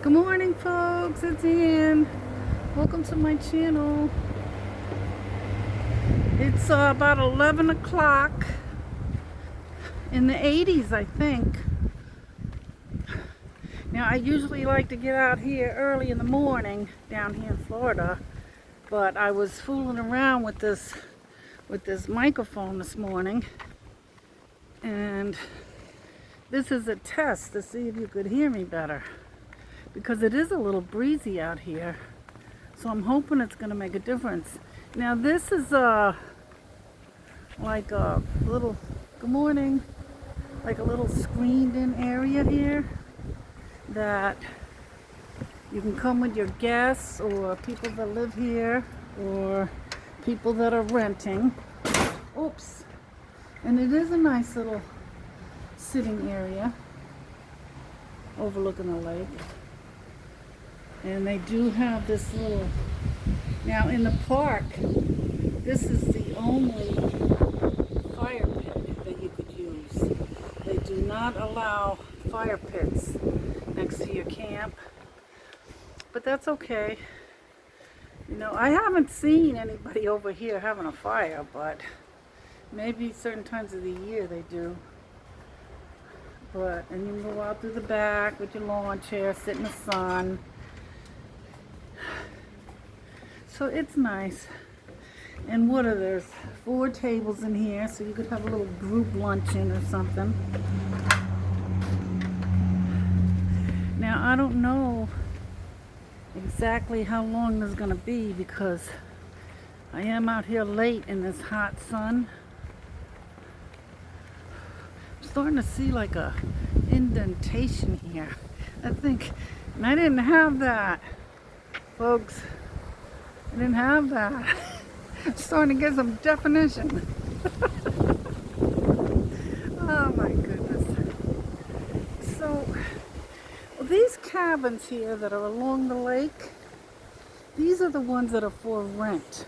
Good morning, folks. It's Ann. Welcome to my channel. It's about 11 o'clock in the 80s, I think. Now, I usually like to get out here early in the morning down here in Florida, but I was fooling around with this microphone this morning, and this is a test to see if you could hear me better, because it is a little breezy out here, so I'm hoping it's going to make a difference. Now, this is like a little, good morning, like a little screened in area here that you can come with your guests or people that live here or people that are renting. Oops. And it is a nice little sitting area overlooking the lake. And they do have this little, now in the park, this is the only fire pit that you could use. They do not allow fire pits next to your camp, but that's okay. You know, I haven't seen anybody over here having a fire, but maybe certain times of the year they do. But, and you can go out through the back with your lawn chair, sit in the sun. So it's nice. And what are there's 4 tables in here, so you could have a little group luncheon or something. Now, I don't know exactly how long this is going to be, because I am out here late in this hot sun. I'm starting to see like a indentation here, I think. And I didn't have that, folks. I didn't have that. I'm starting to get some definition. Oh my goodness. So, these cabins here that are along the lake, these are the ones that are for rent.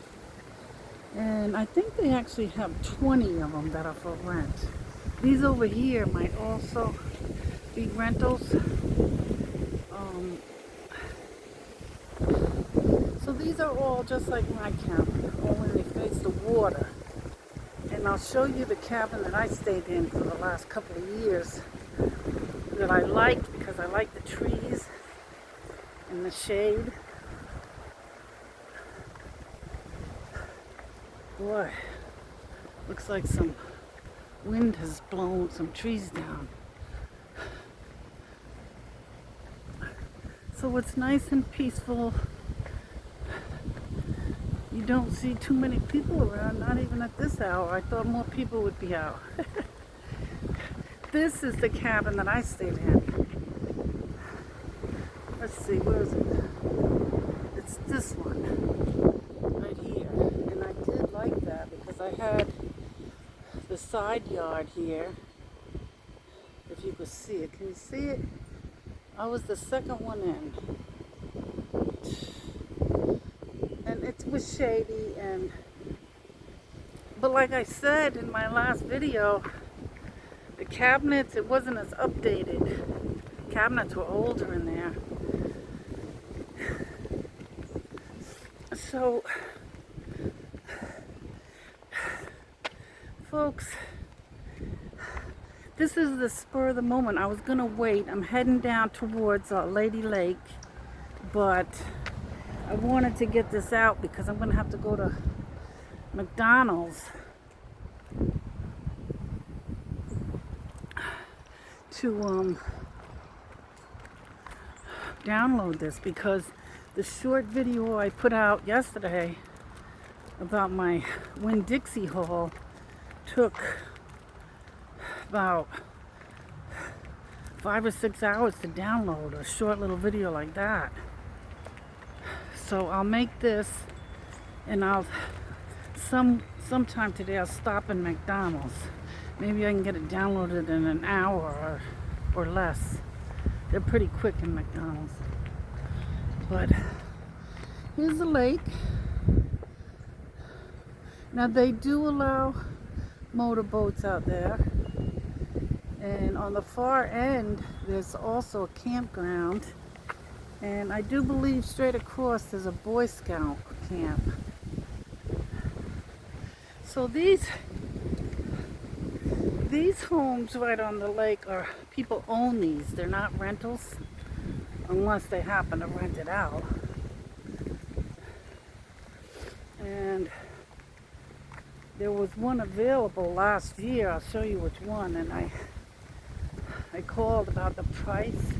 And I think they actually have 20 of them that are for rent. These over here might also be rentals. So these are all just like my cabin, only they face the water. And I'll show you the cabin that I stayed in for the last couple of years that I liked, because I like the trees and the shade. Boy, looks like some wind has blown some trees down. So it's nice and peaceful. You don't see too many people around, not even at this hour. I thought more people would be out. This is the cabin that I stayed in. Let's see, where is it? It's this one, right here. And I did like that because I had the side yard here. If you could see it. Can you see it? I was the second one in. And it was shady, but like I said in my last video, the cabinets, it wasn't as updated. Cabinets were older in there. So, folks, this is the spur of the moment. I was gonna wait. I'm heading down towards Lady Lake, but I wanted to get this out because I'm going to have to go to McDonald's to download this, because the short video I put out yesterday about my Winn-Dixie haul took about 5 or 6 hours to download a short little video like that. So I'll make this, and I'll sometime today I'll stop in McDonald's. Maybe I can get it downloaded in an hour or less. They're pretty quick in McDonald's. But here's the lake. Now they do allow motorboats out there. And on the far end, there's also a campground. And I do believe straight across there's a Boy Scout camp. So these homes right on the lake are, people own these. They're not rentals unless they happen to rent it out. And there was one available last year. I'll show you which one. And I called about the price.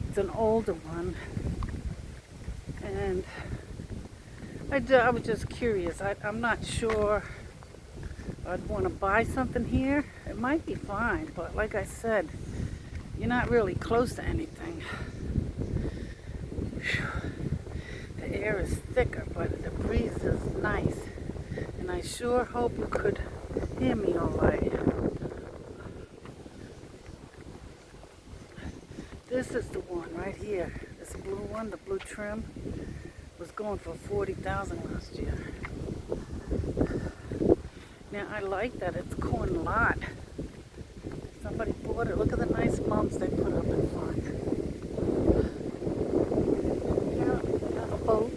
It's an older one. And I was just curious. I'm not sure I'd want to buy something here. It might be fine, but like I said, you're not really close to anything. The air is thicker, but the breeze is nice. And I sure hope you could hear me all right. This is the one right here. This blue one, the blue trim, was going for $40,000 last year. Now I like that it's corn lot. Somebody bought it. Look at the nice mums they put up in front. Yeah, a boat.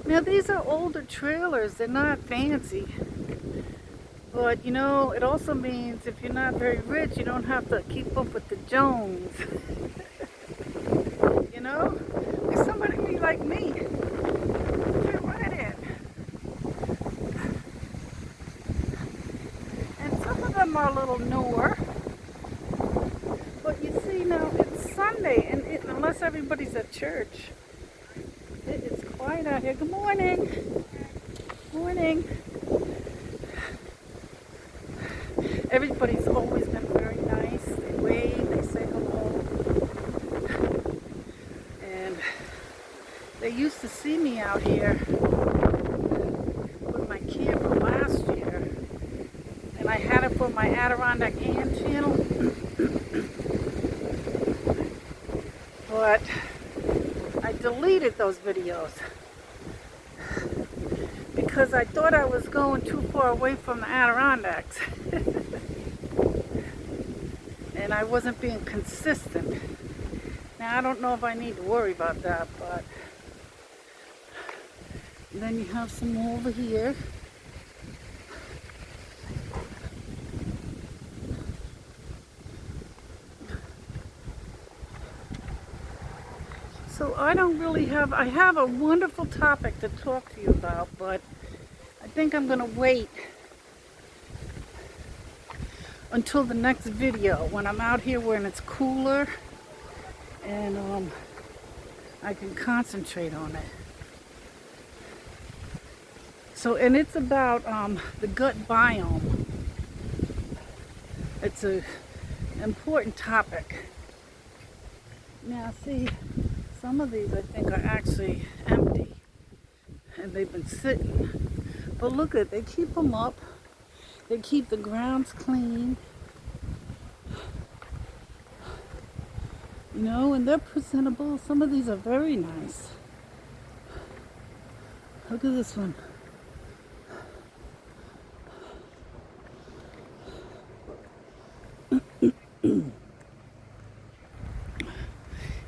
Now these are older trailers. They're not fancy. But you know, it also means if you're not very rich, you don't have to keep up with the Jones. You know? Like somebody like me. Fit right in. And some of them are a little newer. But you see now, it's Sunday, and unless everybody's at church, it is quiet out here. Good morning. Morning. Everybody's always been very nice. They wave, they say hello. And they used to see me out here with my camera last year. And I had it for my Adirondack Ann channel. But I deleted those videos because I thought I was going too far away from the Adirondacks. And I wasn't being consistent. Now I don't know if I need to worry about that, but then you have some more over here. So I don't really have, I have a wonderful topic to talk to you about, but I think I'm gonna wait until the next video when I'm out here when it's cooler and I can concentrate on it. So, and it's about the gut biome. It's an important topic. Now see, some of these I think are actually empty and they've been sitting. But look at, they keep them up. They keep the grounds clean. You know, and they're presentable. Some of these are very nice. Look at this one.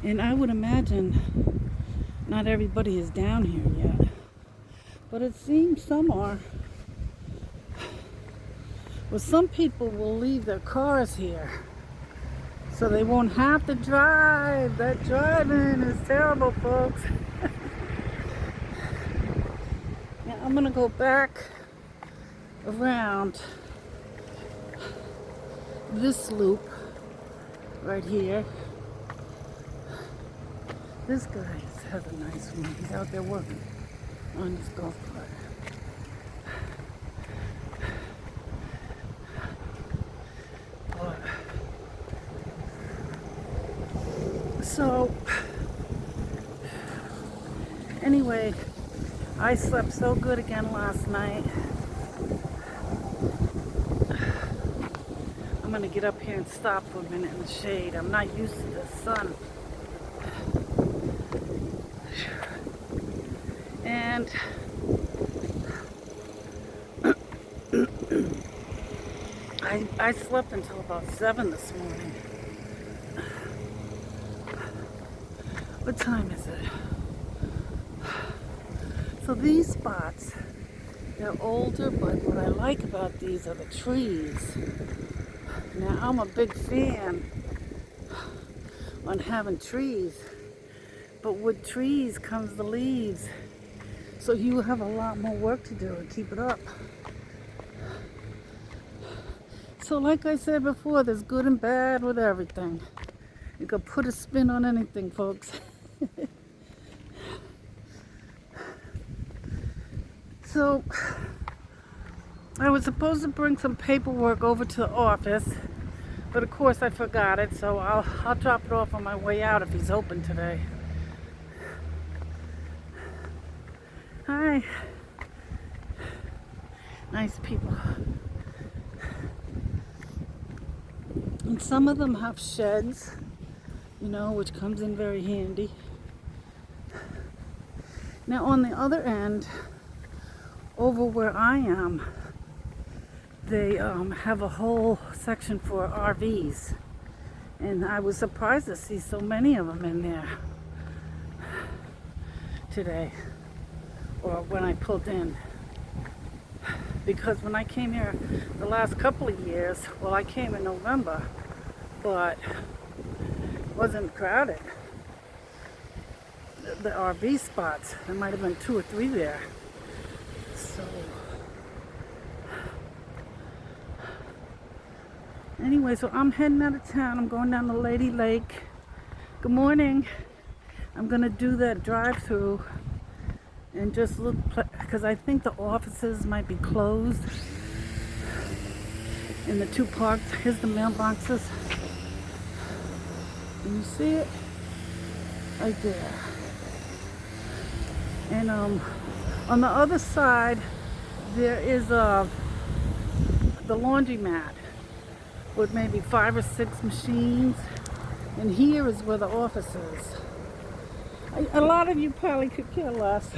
And I would imagine not everybody is down here yet. But it seems some are. Well, some people will leave their cars here so they won't have to drive. That driving is terrible, folks. Now I'm gonna go back around this loop right here. This guy has a nice one. He's out there working on his golf cart. So, anyway, I slept so good again last night. I'm going to get up here and stop for a minute in the shade. I'm not used to the sun. And I slept until about 7 this morning. What time is it? So these spots, they're older, but what I like about these are the trees. Now, I'm a big fan on having trees, but with trees comes the leaves. So you have a lot more work to do and keep it up. So like I said before, there's good and bad with everything. You can put a spin on anything, folks. So I was supposed to bring some paperwork over to the office, but of course I forgot it, so I'll drop it off on my way out if he's open today. Hi. Nice people. And some of them have sheds, you know, which comes in very handy. Now on the other end, over where I am, they have a whole section for RVs. And I was surprised to see so many of them in there today, or when I pulled in. Because when I came here the last couple of years, well, I came in November, but it wasn't crowded. The RV spots, there might have been 2 or 3 there. So anyway, so I'm heading out of town. I'm going down to Lady Lake. Good morning. I'm gonna do that drive-through and just look, because I think the offices might be closed in the 2 parks. Here's the mailboxes. Can you see it? Right there. And on the other side, there is the laundromat with maybe 5 or 6 machines. And here is where the office is. A lot of you probably could care less.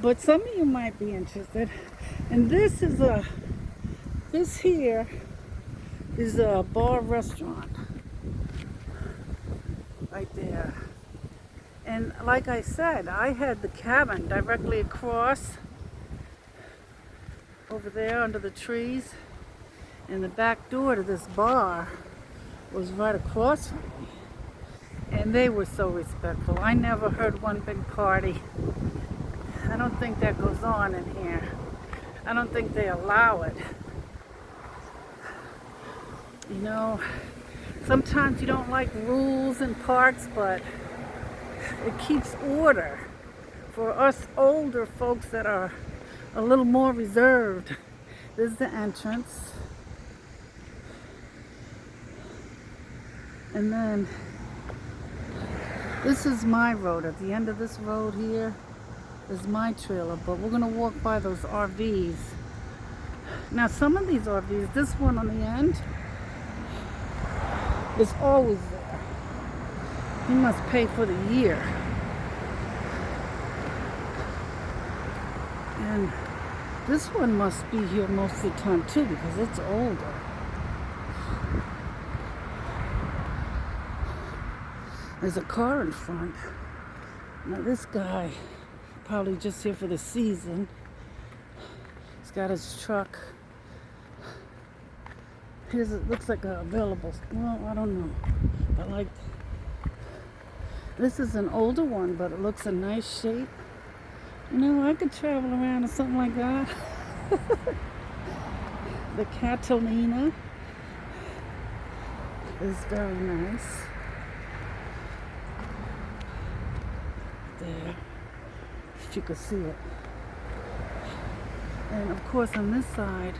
But some of you might be interested. And this here is a bar restaurant. Right there. And like I said, I had the cabin directly across over there under the trees. And the back door to this bar was right across from me. And they were so respectful. I never heard one big party. I don't think that goes on in here. I don't think they allow it. You know, sometimes you don't like rules in parks, but it keeps order for us older folks that are a little more reserved. There's the entrance. And then this is my road. At the end of this road here is my trailer, but we're gonna walk by those RVs. Now some of these RVs, this one on the end, is always there. You must pay for the year. And this one must be here most of the time too, because it's older. There's a car in front. Now this guy, probably just here for the season. He's got his truck. Here's, it looks like a available, well, I don't know. But like, this is an older one, but it looks a nice shape. You know, I could travel around or something like that. The Catalina is very nice. There, if you could see it. And of course on this side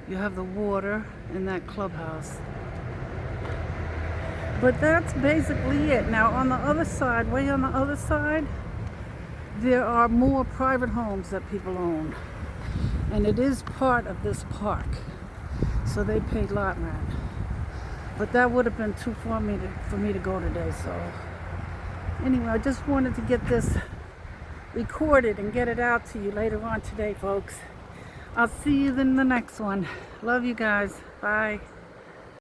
you have the water in that clubhouse. But that's basically it. Now on the other side, way on the other side, there are more private homes that people own. And it is part of this park. So they pay lot rent. But that would have been too far for me to go today, so anyway, I just wanted to get this recorded and get it out to you later on today, folks. I'll see you in the next one. Love you guys. Bye.